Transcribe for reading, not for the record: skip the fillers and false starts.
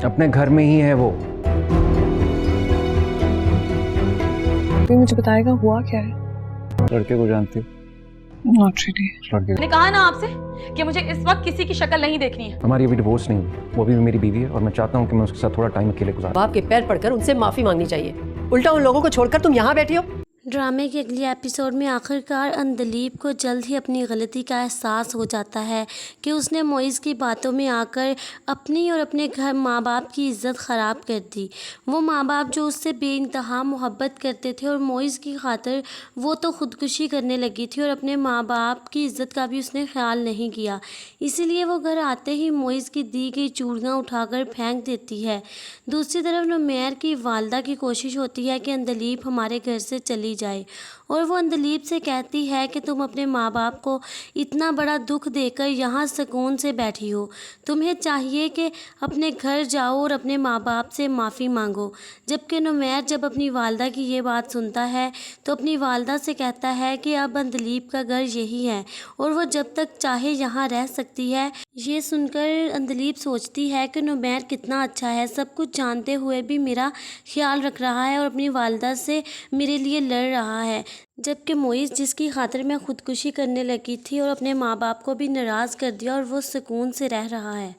अपने घर में ही है वो। कोई मुझे बताएगा हुआ क्या है? लड़के को जानती हो? Not really. लड़के मैंने कहा ना आपसे कि मुझे इस वक्त किसी की शक्ल नहीं देखनी है। हमारी अभी डिवोर्स नहीं हुई, वो भी मेरी बीवी है और मैं चाहता हूँ कि मैं उसके साथ थोड़ा टाइम अकेले गुजारूं। बाप के पैर पड़कर उनसे माफी मांगनी चाहिए, उल्टा उन लोगों को छोड़कर तुम यहाँ बैठी हो। ड्रामे के अगले एपिसोड में आखिरकार अंधलीप को जल्द ही अपनी गलती का एहसास हो जाता है कि उसने मोइज़ की बातों में आकर अपनी और अपने घर माँ बाप की इज़्ज़त ख़राब कर दी। वो माँ बाप जो उससे बेइंतहा मोहब्बत करते थे और मोइज़ की खातिर वो तो ख़ुदकुशी करने लगी थी और अपने माँ बाप की इज़्ज़त का भी उसने ख्याल नहीं किया। इसीलिए वो घर आते ही मोइज़ की दी गई चूड़ियाँ उठाकर फेंक देती है। दूसरी तरफ नुमैर की वालदा की कोशिश होती है कि अंधलीप हमारे घर से चली जाए और वो अंधलीप से कहती है कि तुम अपने माँ बाप को इतना बड़ा दुख देकर यहाँ सुकून से बैठी हो, तुम्हें चाहिए कि अपने घर जाओ और अपने माँ बाप से माफ़ी मांगो। जबकि नुमैर जब अपनी वालदा की ये बात सुनता है तो अपनी वालदा से कहता है कि अब अंधलीप का घर यही है और वो जब तक चाहे यहाँ रह सकती है। ये सुनकर अंधलीप सोचती है कि नुमैर कितना अच्छा है, सब कुछ जानते हुए भी मेरा ख्याल रख रहा है और अपनी वालदा से मेरे लिए लड़ रहा है। जबकि मोइज़ जिसकी खातिर मैं ख़ुदकुशी करने लगी थी और अपने माँ बाप को भी नाराज़ कर दिया और वो सुकून से रह रहा है।